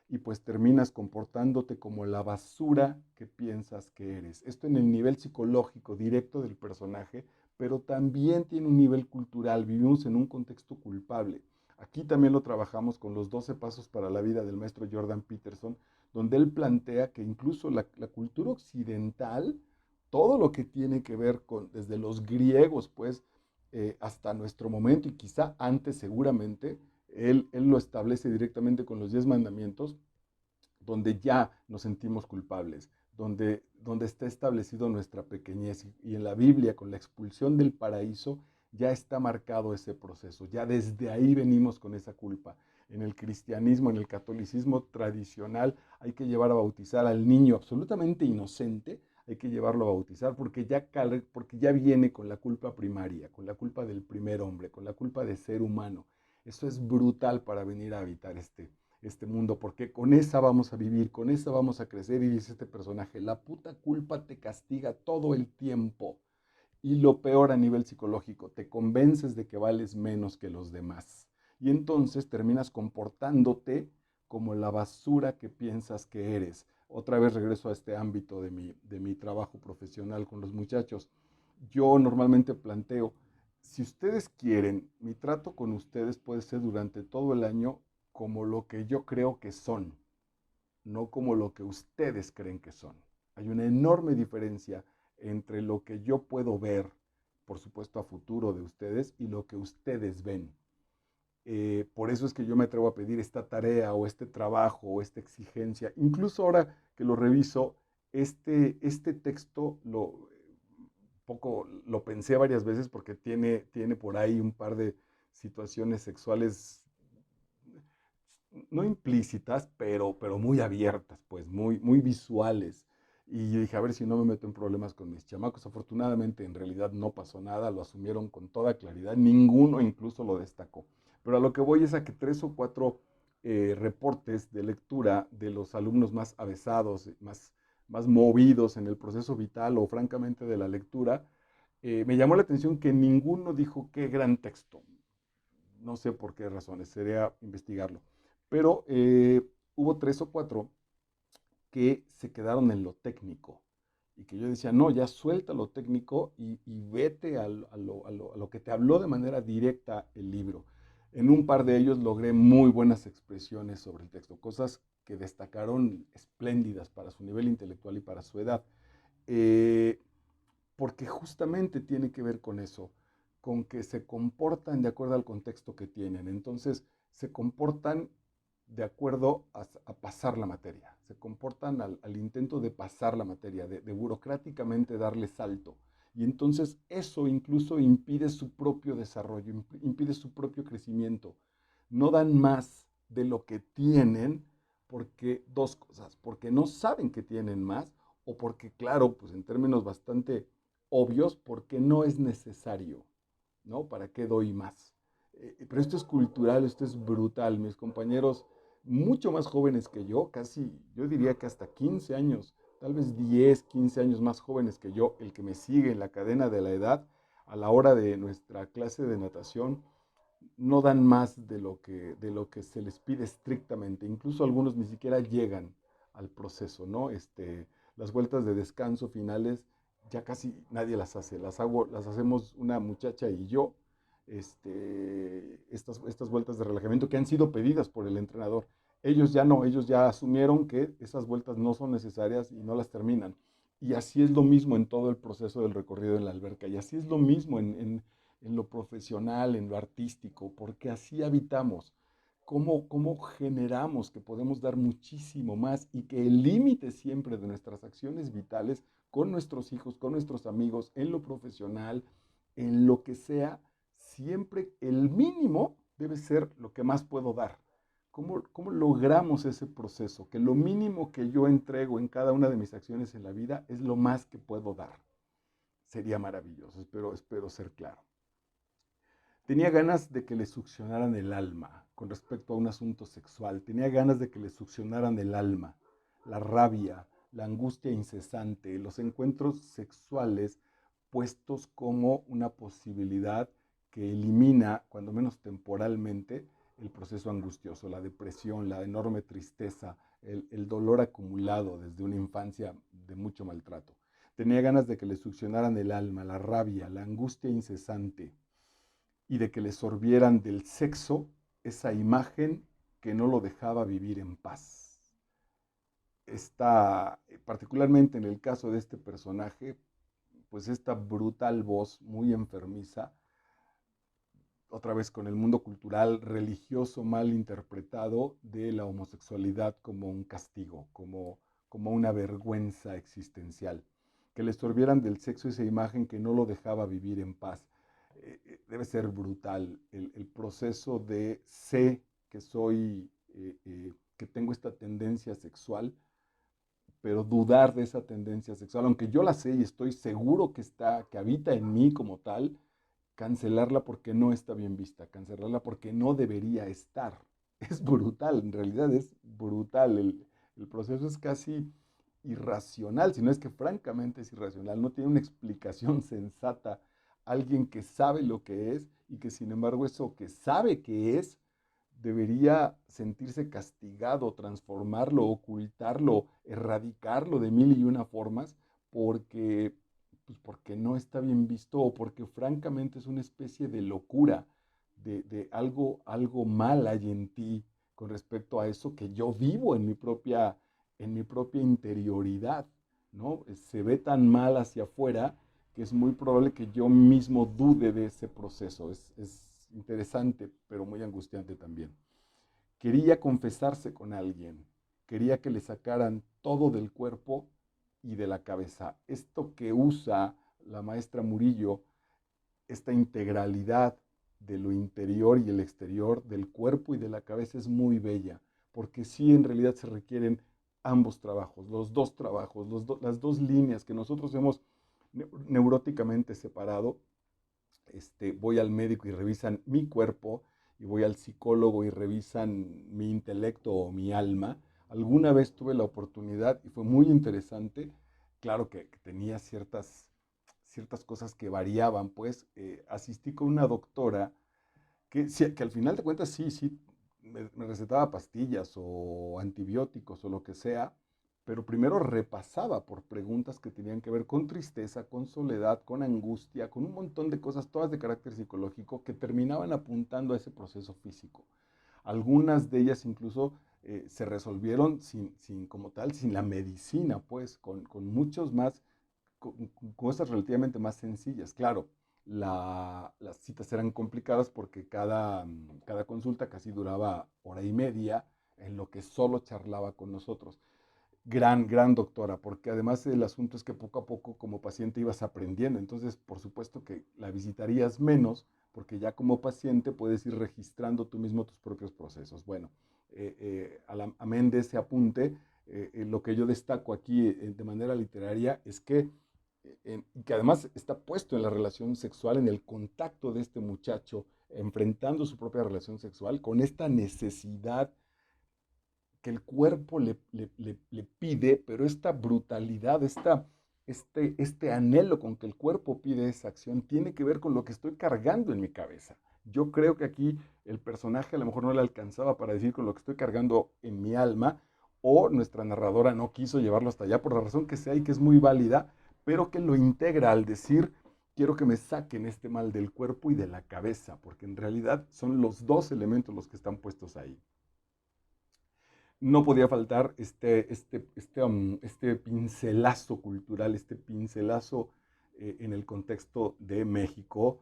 y pues terminas comportándote como la basura que piensas que eres. Esto en el nivel psicológico directo del personaje, pero también tiene un nivel cultural. Vivimos en un contexto culpable. Aquí también lo trabajamos con los 12 pasos para la vida del maestro Jordan Peterson, donde él plantea que incluso la cultura occidental, todo lo que tiene que ver con, desde los griegos, pues, hasta nuestro momento, y quizá antes seguramente, él lo establece directamente con los 10 mandamientos, donde ya nos sentimos culpables, donde está establecido nuestra pequeñez. Y en la Biblia, con la expulsión del paraíso, ya está marcado ese proceso. Ya desde ahí venimos con esa culpa. En el cristianismo, en el catolicismo tradicional, hay que llevar a bautizar al niño absolutamente inocente, hay que llevarlo a bautizar porque ya viene con la culpa primaria, con la culpa del primer hombre, con la culpa de ser humano. Eso es brutal para venir a habitar este mundo, porque con esa vamos a vivir, con esa vamos a crecer. Y dice este personaje, la puta culpa te castiga todo el tiempo. Y lo peor a nivel psicológico, te convences de que vales menos que los demás. Y entonces terminas comportándote como la basura que piensas que eres. Otra vez regreso a este ámbito de mi trabajo profesional con los muchachos. Yo normalmente planteo, Si ustedes quieren, mi trato con ustedes puede ser durante todo el año como lo que yo creo que son, no como lo que ustedes creen que son. Hay una enorme diferencia entre lo que yo puedo ver, por supuesto a futuro de ustedes, y lo que ustedes ven. Por eso es que yo me atrevo a pedir esta tarea o este trabajo o esta exigencia. Incluso ahora que lo reviso, este texto poco lo pensé varias veces porque tiene por ahí un par de situaciones sexuales no implícitas, pero muy abiertas, pues muy visuales. Y yo dije, a ver si no me meto en problemas con mis chamacos. Afortunadamente, en realidad no pasó nada, lo asumieron con toda claridad, ninguno incluso lo destacó. Pero a lo que voy es a que 3 o 4 reportes de lectura de los alumnos más avesados, más movidos en el proceso vital o francamente de la lectura, me llamó la atención que ninguno dijo qué gran texto. No sé por qué razones, sería investigarlo. Pero hubo 3 o 4 que se quedaron en lo técnico y que yo decía, no, ya suelta lo técnico y vete a lo que te habló de manera directa el libro. En un par de ellos logré muy buenas expresiones sobre el texto, cosas que destacaron espléndidas para su nivel intelectual y para su edad. Eh, Porque justamente tiene que ver con eso, con que se comportan de acuerdo al contexto que tienen. Entonces, se comportan de acuerdo a pasar la materia, se comportan al intento de pasar la materia, de burocráticamente darle salto. Y entonces eso incluso impide su propio desarrollo, impide su propio crecimiento. No dan más de lo que tienen porque dos cosas, porque no saben que tienen más o porque, claro, pues en términos bastante obvios, porque no es necesario, ¿no? ¿Para qué doy más? Pero esto es cultural, esto es brutal. Mis compañeros mucho más jóvenes que yo, casi, yo diría que hasta 15 años, tal vez 10, 15 años más jóvenes que yo, el que me sigue en la cadena de la edad, a la hora de nuestra clase de natación, no dan más de lo que se les pide estrictamente. Incluso algunos ni siquiera llegan al proceso, ¿no? Las vueltas de descanso finales ya casi nadie las hace. Las hacemos una muchacha y yo, estas vueltas de relajamiento que han sido pedidas por el entrenador. Ellos ya no, ellos ya asumieron que esas vueltas no son necesarias y no las terminan. Y así es lo mismo en todo el proceso del recorrido en la alberca. Y así es lo mismo en lo profesional, en lo artístico, porque así habitamos. ¿Cómo generamos que podemos dar muchísimo más y que el límite siempre de nuestras acciones vitales con nuestros hijos, con nuestros amigos, en lo profesional, en lo que sea, siempre el mínimo debe ser lo que más puedo dar? ¿Cómo logramos ese proceso? Que lo mínimo que yo entrego en cada una de mis acciones en la vida es lo más que puedo dar. Sería maravilloso, espero ser claro. Tenía ganas de que le succionaran el alma con respecto a un asunto sexual. Tenía ganas de que le succionaran el alma, la rabia, la angustia incesante, los encuentros sexuales puestos como una posibilidad que elimina, cuando menos temporalmente, el proceso angustioso, la depresión, la enorme tristeza, el dolor acumulado desde una infancia de mucho maltrato. Tenía ganas de que le succionaran el alma, la rabia, la angustia incesante, y de que le sorbieran del sexo esa imagen que no lo dejaba vivir en paz. Está, particularmente en el caso de este personaje, pues esta brutal voz muy enfermiza, otra vez con el mundo cultural religioso mal interpretado de la homosexualidad como un castigo, como una vergüenza existencial. Que le sorbieran del sexo esa imagen que no lo dejaba vivir en paz. Debe ser brutal el proceso de sé que soy, que tengo esta tendencia sexual, pero dudar de esa tendencia sexual, aunque yo la sé y estoy seguro que habita en mí como tal, cancelarla porque no está bien vista, cancelarla porque no debería estar. Es brutal, en realidad es brutal. El proceso es casi irracional, si no es que francamente es irracional, no tiene una explicación sensata. Alguien que sabe lo que es y que sin embargo eso que sabe que es debería sentirse castigado, transformarlo, ocultarlo, erradicarlo de mil y una formas, porque pues porque no está bien visto o porque francamente es una especie de locura, de algo mal hay en ti con respecto a eso que yo vivo en mi propia interioridad, ¿no? Se ve tan mal hacia afuera que es muy probable que yo mismo dude de ese proceso. Es interesante, pero muy angustiante también. Quería confesarse con alguien, quería que le sacaran todo del cuerpo y de la cabeza. Esto que usa la maestra Murillo, esta integralidad de lo interior y el exterior, del cuerpo y de la cabeza, es muy bella, porque sí en realidad se requieren ambos trabajos, los dos trabajos, las dos líneas que nosotros hemos neuróticamente separado. Voy al médico y revisan mi cuerpo y voy al psicólogo y revisan mi intelecto o mi alma. Alguna vez tuve la oportunidad y fue muy interesante. Claro que tenía ciertas cosas que variaban, pues asistí con una doctora que al final de cuentas sí, me recetaba pastillas o antibióticos o lo que sea, pero primero repasaba por preguntas que tenían que ver con tristeza, con soledad, con angustia, con un montón de cosas, todas de carácter psicológico, que terminaban apuntando a ese proceso físico. Algunas de ellas incluso se resolvieron como tal, sin la medicina, pues, con muchos más, con cosas relativamente más sencillas. Claro, las citas eran complicadas porque cada consulta casi duraba hora y media, en lo que solo charlaba con nosotros. Gran doctora, porque además el asunto es que poco a poco como paciente ibas aprendiendo, entonces por supuesto que la visitarías menos, porque ya como paciente puedes ir registrando tú mismo tus propios procesos. Bueno, amén de ese apunte, lo que yo destaco aquí de manera literaria es que además está puesto en la relación sexual, en el contacto de este muchacho, enfrentando su propia relación sexual, con esta necesidad que el cuerpo le pide, pero esta brutalidad, este anhelo con que el cuerpo pide esa acción, tiene que ver con lo que estoy cargando en mi cabeza. Yo creo que aquí el personaje a lo mejor no le alcanzaba para decir con lo que estoy cargando en mi alma, o nuestra narradora no quiso llevarlo hasta allá por la razón que sea y que es muy válida, pero que lo integra al decir, quiero que me saquen este mal del cuerpo y de la cabeza, porque en realidad son los dos elementos los que están puestos ahí. No podía faltar este pincelazo cultural, este pincelazo en el contexto de México.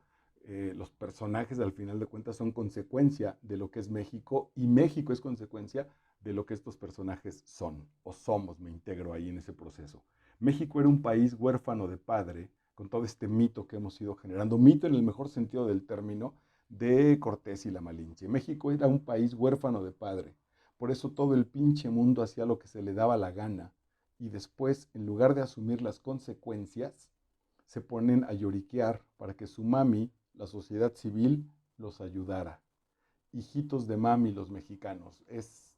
Los personajes, al final de cuentas, son consecuencia de lo que es México y México es consecuencia de lo que estos personajes son o somos. Me integro ahí en ese proceso. México era un país huérfano de padre, con todo este mito que hemos ido generando, mito en el mejor sentido del término, de Cortés y la Malinche. México era un país huérfano de padre, por eso todo el pinche mundo hacía lo que se le daba la gana. Y después, en lugar de asumir las consecuencias, se ponen a lloriquear para que su mami, la sociedad civil, los ayudara. Hijitos de mami los mexicanos. Es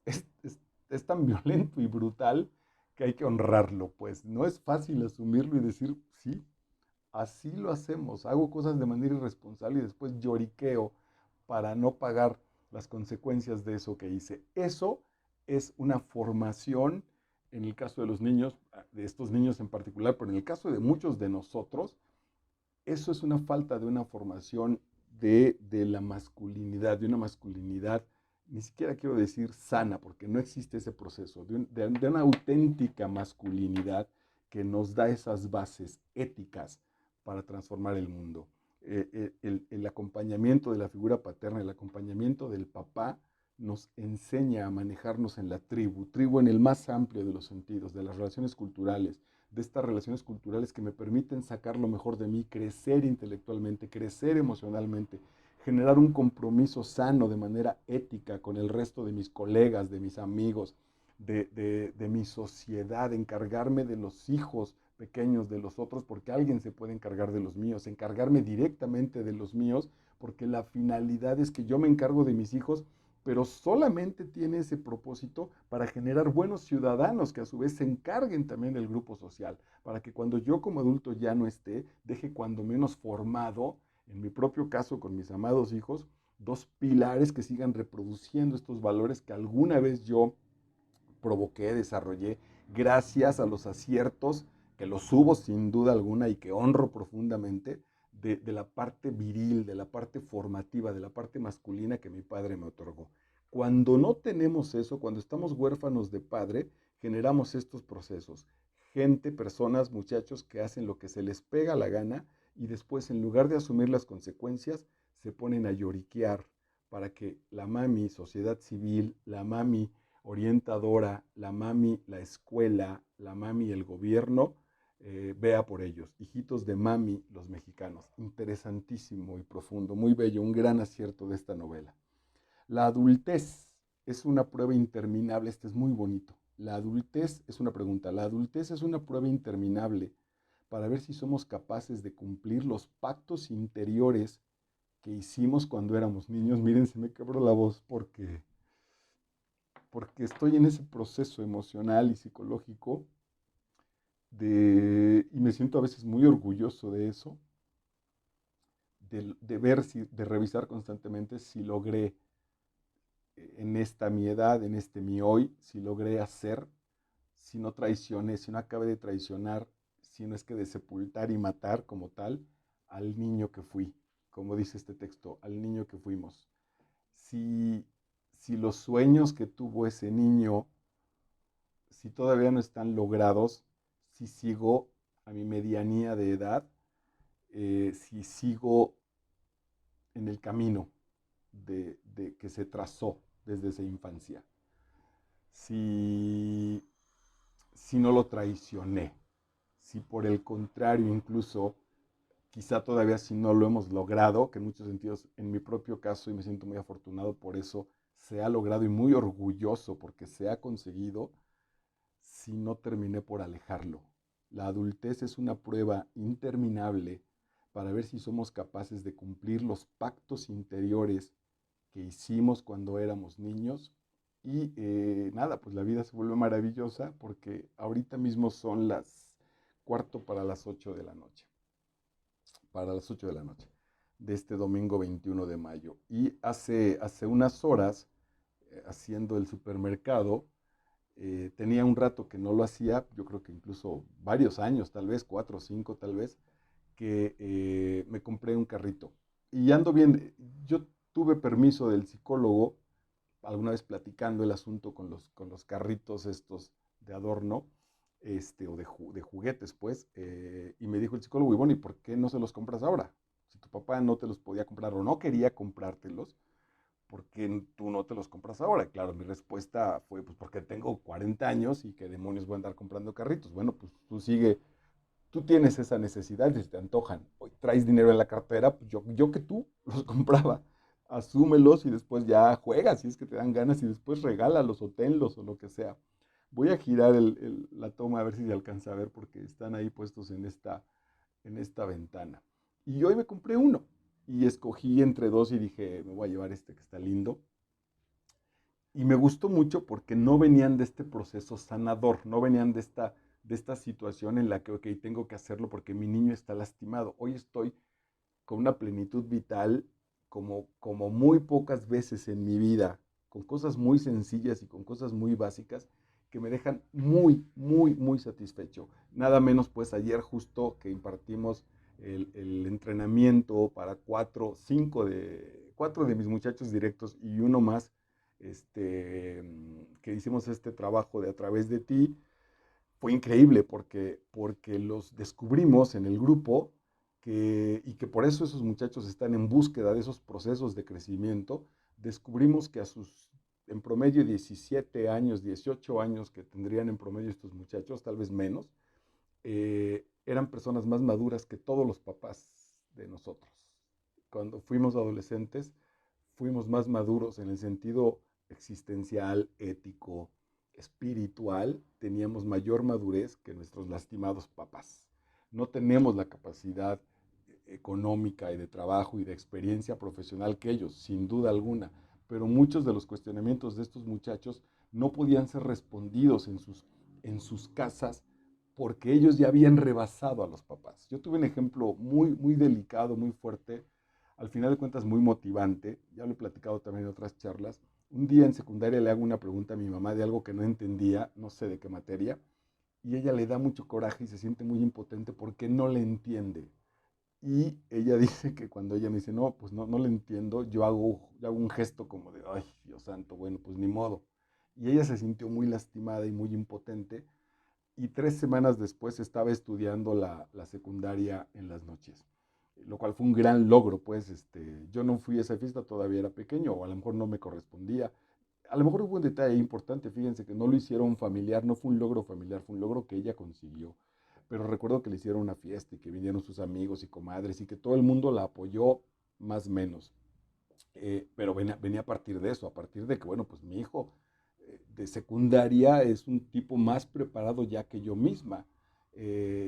tan violento y brutal que hay que honrarlo, pues. No es fácil asumirlo y decir, sí, así lo hacemos. Hago cosas de manera irresponsable y después lloriqueo para no pagar las consecuencias de eso que hice. Eso es una formación, en el caso de los niños, de estos niños en particular, pero en el caso de muchos de nosotros, eso es una falta de una formación de la masculinidad, de una masculinidad, ni siquiera quiero decir sana, porque no existe ese proceso, de una auténtica masculinidad que nos da esas bases éticas para transformar el mundo. El acompañamiento de la figura paterna, el acompañamiento del papá, nos enseña a manejarnos en la tribu en el más amplio de los sentidos, de las relaciones culturales, de estas relaciones culturales que me permiten sacar lo mejor de mí, crecer intelectualmente, crecer emocionalmente, generar un compromiso sano de manera ética con el resto de mis colegas, de mis amigos, de mi sociedad, encargarme de los hijos pequeños de los otros, porque alguien se puede encargar de los míos, encargarme directamente de los míos, porque la finalidad es que yo me encargo de mis hijos, pero solamente tiene ese propósito para generar buenos ciudadanos que a su vez se encarguen también del grupo social, para que cuando yo como adulto ya no esté, deje cuando menos formado, en mi propio caso con mis amados hijos, dos pilares que sigan reproduciendo estos valores que alguna vez yo provoqué, desarrollé, gracias a los aciertos que lo subo sin duda alguna y que honro profundamente, de la parte viril, de la parte formativa, de la parte masculina que mi padre me otorgó. Cuando no tenemos eso, cuando estamos huérfanos de padre, generamos estos procesos. Gente, personas, muchachos que hacen lo que se les pega la gana y después en lugar de asumir las consecuencias, se ponen a lloriquear para que la mami, sociedad civil, la mami orientadora, la mami, la escuela, la mami, el gobierno, vea por ellos. Hijitos de mami, los mexicanos. Interesantísimo y profundo, muy bello, un gran acierto de esta novela. La adultez es una prueba interminable, este es muy bonito. La adultez es una pregunta, la adultez es una prueba interminable para ver si somos capaces de cumplir los pactos interiores que hicimos cuando éramos niños. Miren, se me quebró la voz porque estoy en ese proceso emocional y psicológico y me siento a veces muy orgulloso de eso, de ver, de revisar constantemente si logré en esta mi edad, en este mi hoy, si logré hacer, si no traicioné, si no acabé de traicionar, si no es que de sepultar y matar como tal al niño que fui, como dice este texto, al niño que fuimos. Si, si los sueños que tuvo ese niño, si todavía no están logrados, si sigo a mi medianía de edad, si sigo en el camino que se trazó desde esa infancia, si, si no lo traicioné, si por el contrario incluso, quizá todavía si no lo hemos logrado, que en muchos sentidos, en mi propio caso, y me siento muy afortunado por eso, se ha logrado y muy orgulloso porque se ha conseguido, si no terminé por alejarlo. La adultez es una prueba interminable para ver si somos capaces de cumplir los pactos interiores que hicimos cuando éramos niños. Y nada, pues la vida se vuelve maravillosa porque ahorita mismo son las cuarto para las 8 de la noche. Para las 8 de la noche de este domingo 21 de mayo. Y hace unas horas, haciendo el supermercado, tenía un rato que no lo hacía, yo creo que incluso varios años, tal vez 4 o 5 tal vez, que me compré un carrito. Y ando bien, yo tuve permiso del psicólogo, alguna vez platicando el asunto con los carritos estos de adorno, o de juguetes, pues, y me dijo el psicólogo, y bueno, ¿y por qué no se los compras ahora? Si tu papá no te los podía comprar o no quería comprártelos, ¿por qué tú no te los compras ahora? Y claro, mi respuesta fue, pues porque tengo 40 años y qué demonios voy a andar comprando carritos. Bueno, pues tú tienes esa necesidad y se te antojan. Hoy traes dinero en la cartera, pues yo que tú los compraba. Asúmelos y después ya juegas si es que te dan ganas y después regálalos o tenlos o lo que sea. Voy a girar la toma a ver si se alcanza a ver porque están ahí puestos en esta ventana. Y hoy me compré uno y escogí entre dos y dije, me voy a llevar este que está lindo. Y me gustó mucho porque no venían de este proceso sanador, no venían de esta situación en la que, ok, tengo que hacerlo porque mi niño está lastimado. Hoy estoy con una plenitud vital como muy pocas veces en mi vida, con cosas muy sencillas y con cosas muy básicas que me dejan muy, muy, muy satisfecho. Nada menos pues ayer justo que impartimos el entrenamiento para cuatro de mis muchachos directos y uno más, que hicimos este trabajo de a través de ti, fue increíble porque los descubrimos en el grupo y que por eso esos muchachos están en búsqueda de esos procesos de crecimiento. Descubrimos que a sus, en promedio, 17 años, 18 años que tendrían en promedio estos muchachos, tal vez menos, eran personas más maduras que todos los papás de nosotros. Cuando fuimos adolescentes, fuimos más maduros en el sentido existencial, ético, espiritual, teníamos mayor madurez que nuestros lastimados papás. No tenemos la capacidad económica y de trabajo y de experiencia profesional que ellos, sin duda alguna, pero muchos de los cuestionamientos de estos muchachos no podían ser respondidos en sus casas porque ellos ya habían rebasado a los papás. Yo tuve un ejemplo muy, muy delicado, muy fuerte, al final de cuentas muy motivante, ya lo he platicado también en otras charlas. Un día en secundaria le hago una pregunta a mi mamá de algo que no entendía, no sé de qué materia, y ella le da mucho coraje y se siente muy impotente porque no le entiende. Y ella dice que cuando ella me dice, no, pues no, no le entiendo, yo hago un gesto como de, ay, Dios santo, bueno, pues ni modo. Y ella se sintió muy lastimada y muy impotente y 3 semanas después estaba estudiando la secundaria en las noches, lo cual fue un gran logro, pues yo no fui a esa fiesta, todavía era pequeño, o a lo mejor no me correspondía. A lo mejor hubo un detalle importante, fíjense que no lo hicieron familiar, no fue un logro familiar, fue un logro que ella consiguió. Pero recuerdo que le hicieron una fiesta y que vinieron sus amigos y comadres y que todo el mundo la apoyó más o menos. Pero venía a partir de eso, a partir de que, bueno, pues mi hijo de secundaria es un tipo más preparado ya que yo misma.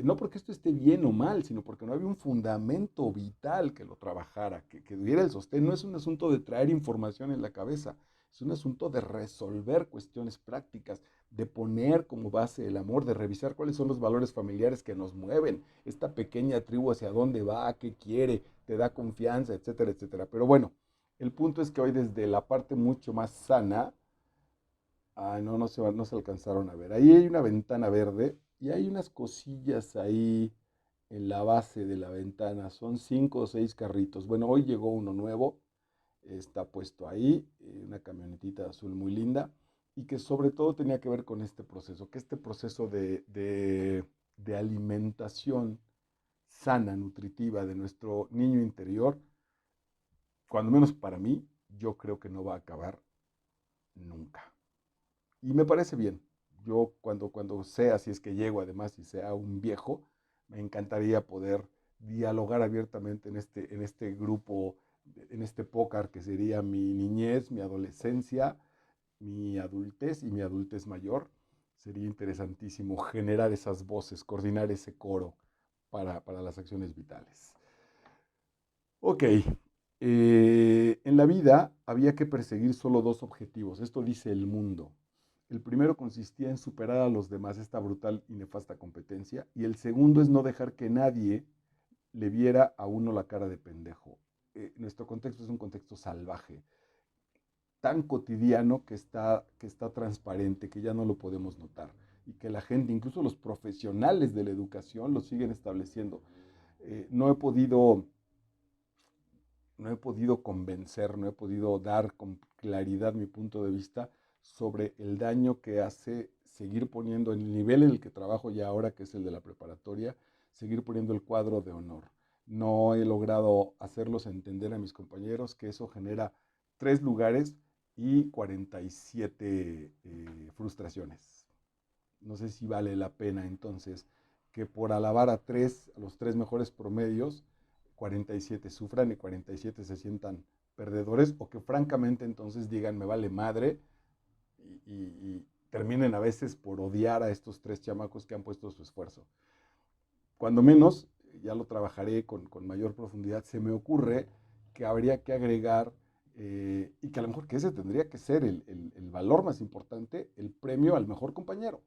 No porque esto esté bien o mal, sino porque no había un fundamento vital que lo trabajara, que diera el sostén. No es un asunto de traer información en la cabeza, es un asunto de resolver cuestiones prácticas, de poner como base el amor, de revisar cuáles son los valores familiares que nos mueven, esta pequeña tribu hacia dónde va, qué quiere, te da confianza, etcétera, etcétera. Pero bueno, el punto es que hoy desde la parte mucho más sana, no, no se alcanzaron a ver. Ahí hay una ventana verde y hay unas cosillas ahí en la base de la ventana. Son 5 o 6 carritos. Bueno, hoy llegó uno nuevo, está puesto ahí, una camionetita azul muy linda y que sobre todo tenía que ver con este proceso, que este proceso de alimentación sana, nutritiva de nuestro niño interior, cuando menos para mí, yo creo que no va a acabar nunca. Y me parece bien. Yo cuando sea, si es que llego además y sea un viejo, me encantaría poder dialogar abiertamente en este grupo, en este pócar que sería mi niñez, mi adolescencia, mi adultez y mi adultez mayor. Sería interesantísimo generar esas voces, coordinar ese coro para las acciones vitales. Ok, en la vida había que perseguir solo dos objetivos, esto dice el mundo. El primero consistía en superar a los demás esta brutal y nefasta competencia, y el segundo es no dejar que nadie le viera a uno la cara de pendejo. Nuestro contexto es un contexto salvaje, tan cotidiano que está transparente, que ya no lo podemos notar, y que la gente, incluso los profesionales de la educación, lo siguen estableciendo. No he podido convencer, no he podido dar con claridad mi punto de vista sobre el daño que hace seguir poniendo en el nivel en el que trabajo ya ahora, que es el de la preparatoria, seguir poniendo el cuadro de honor. No he logrado hacerlos entender a mis compañeros que eso genera 3 lugares y 47 frustraciones. No sé si vale la pena entonces que por alabar a los tres mejores promedios, 47 sufran y 47 se sientan perdedores, o que francamente entonces digan me vale madre y terminen a veces por odiar a estos tres chamacos que han puesto su esfuerzo. Cuando menos, ya lo trabajaré con mayor profundidad, se me ocurre que habría que agregar, y que a lo mejor que ese tendría que ser el valor más importante, el premio al mejor compañero.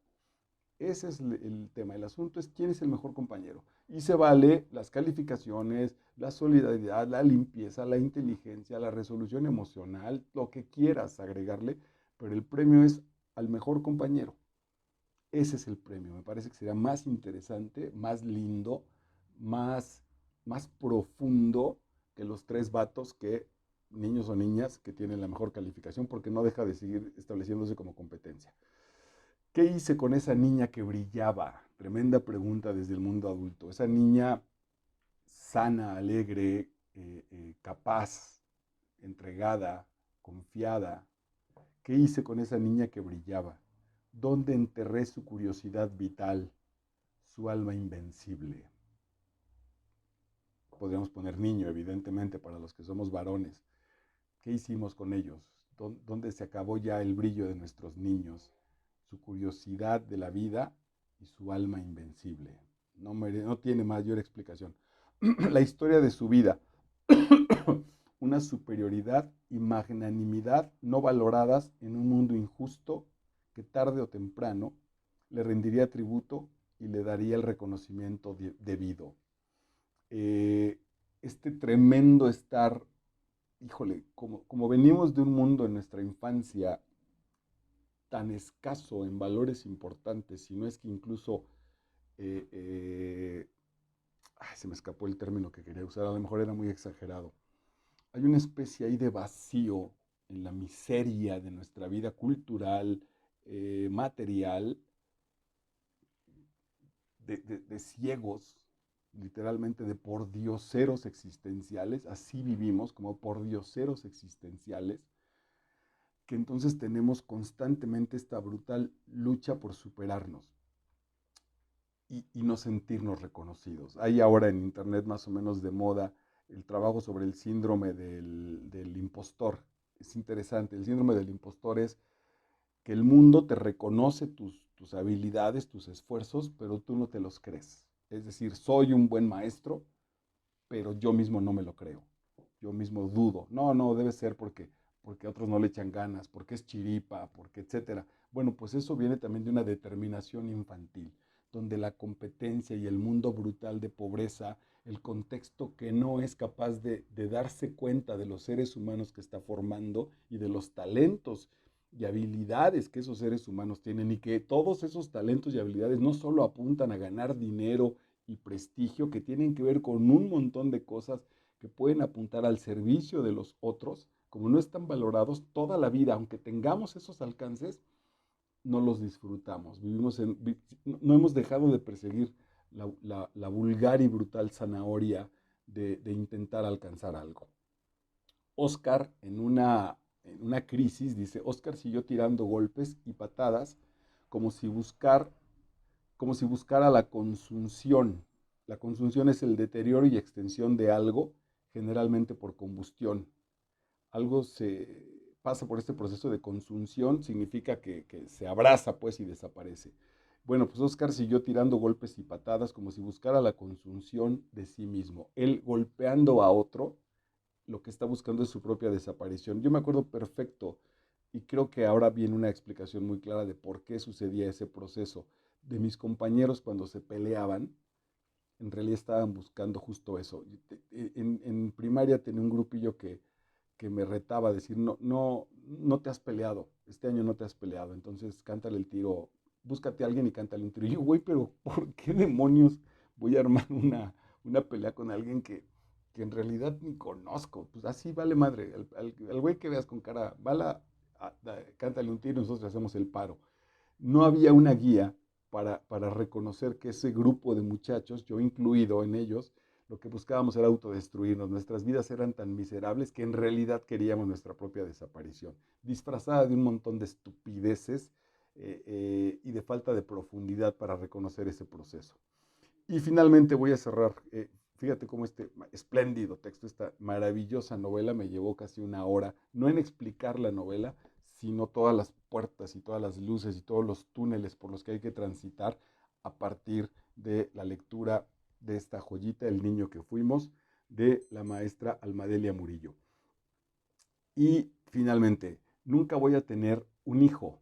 Ese es el tema. El asunto es quién es el mejor compañero. Y se vale las calificaciones, la solidaridad, la limpieza, la inteligencia, la resolución emocional, lo que quieras agregarle, pero el premio es al mejor compañero. Ese es el premio. Me parece que sería más interesante, más lindo, más, más profundo que los tres vatos que, niños o niñas, que tienen la mejor calificación, porque no deja de seguir estableciéndose como competencia. ¿Qué hice con esa niña que brillaba? Tremenda pregunta desde el mundo adulto. Esa niña sana, alegre, capaz, entregada, confiada. ¿Qué hice con esa niña que brillaba? ¿Dónde enterré su curiosidad vital, su alma invencible? Podríamos poner niño, evidentemente, para los que somos varones. ¿Qué hicimos con ellos? ¿Dónde se acabó ya el brillo de nuestros niños, su curiosidad de la vida y su alma invencible? No tiene mayor explicación. La historia de su vida, una superioridad y magnanimidad no valoradas en un mundo injusto que tarde o temprano le rendiría tributo y le daría el reconocimiento debido. Este tremendo estar, híjole, como venimos de un mundo en nuestra infancia tan escaso en valores importantes, si no es que incluso, eh, eh, se me escapó el término que quería usar, a lo mejor era muy exagerado. Hay una especie ahí de vacío en la miseria de nuestra vida cultural, material, de ciegos, literalmente de pordioseros existenciales, así vivimos como pordioseros existenciales, que entonces tenemos constantemente esta brutal lucha por superarnos y no sentirnos reconocidos. Hay ahora en internet más o menos de moda el trabajo sobre el síndrome del impostor. Es interesante, el síndrome del impostor es que el mundo te reconoce tus habilidades, tus esfuerzos, pero tú no te los crees. Es decir, soy un buen maestro, pero yo mismo no me lo creo. Yo mismo dudo. No, no, debe ser porque otros no le echan ganas, porque es chiripa, porque etcétera. Bueno, pues eso viene también de una determinación infantil, donde la competencia y el mundo brutal de pobreza, el contexto que no es capaz de darse cuenta de los seres humanos que está formando y de los talentos y habilidades que esos seres humanos tienen y que todos esos talentos y habilidades no solo apuntan a ganar dinero y prestigio, que tienen que ver con un montón de cosas que pueden apuntar al servicio de los otros, como no están valorados toda la vida, aunque tengamos esos alcances, no los disfrutamos. No hemos dejado de perseguir la vulgar y brutal zanahoria de intentar alcanzar algo. Oscar, en una crisis, dice, Oscar siguió tirando golpes y patadas como si buscar, como si buscara la consunción. La consunción es el deterioro y extensión de algo, generalmente por combustión. Algo se pasa por este proceso de consunción, significa que se abraza pues y desaparece. Bueno, pues Oscar siguió tirando golpes y patadas como si buscara la consunción de sí mismo. Él golpeando a otro, lo que está buscando es su propia desaparición. Yo me acuerdo perfecto y creo que ahora viene una explicación muy clara de por qué sucedía ese proceso. De mis compañeros cuando se peleaban, en realidad estaban buscando justo eso. En primaria tenía un grupillo que me retaba a decir, no, no, no te has peleado, este año no te has peleado, entonces cántale el tiro, búscate a alguien y cántale un tiro. Y yo, güey, pero ¿por qué demonios voy a armar una pelea con alguien que en realidad ni conozco? Pues así vale madre, al güey que veas con cara, cántale un tiro y nosotros hacemos el paro. No había una guía para reconocer que ese grupo de muchachos, yo incluido en ellos, lo que buscábamos era autodestruirnos. Nuestras vidas eran tan miserables que en realidad queríamos nuestra propia desaparición, disfrazada de un montón de estupideces y de falta de profundidad para reconocer ese proceso. Y finalmente voy a cerrar. Fíjate cómo este espléndido texto, esta maravillosa novela me llevó casi una hora, no en explicar la novela, sino todas las puertas y todas las luces y todos los túneles por los que hay que transitar a partir de la lectura de esta joyita, El niño que fuimos, de la maestra Almadelia Murillo. Y finalmente, nunca voy a tener un hijo.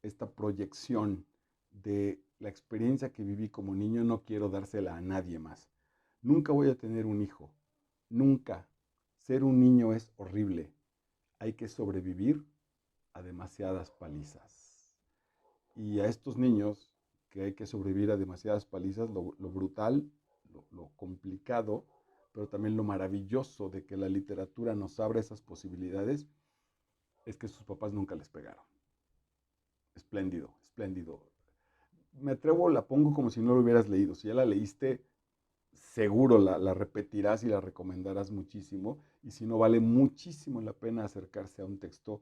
Esta proyección de la experiencia que viví como niño no quiero dársela a nadie más. Nunca voy a tener un hijo. Nunca. Ser un niño es horrible. Hay que sobrevivir a demasiadas palizas. Y a estos niños que hay que sobrevivir a demasiadas palizas, lo brutal, lo complicado, pero también lo maravilloso de que la literatura nos abra esas posibilidades, es que sus papás nunca les pegaron. Espléndido, espléndido. Me atrevo, la pongo como si no lo hubieras leído. Si ya la leíste, seguro la repetirás y la recomendarás muchísimo. Y si no, vale muchísimo la pena acercarse a un texto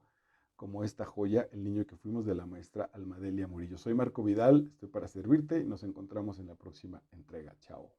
como esta joya, El niño que fuimos, de la maestra Almadelia Murillo. Soy Marco Vidal, estoy para servirte y nos encontramos en la próxima entrega. Chao.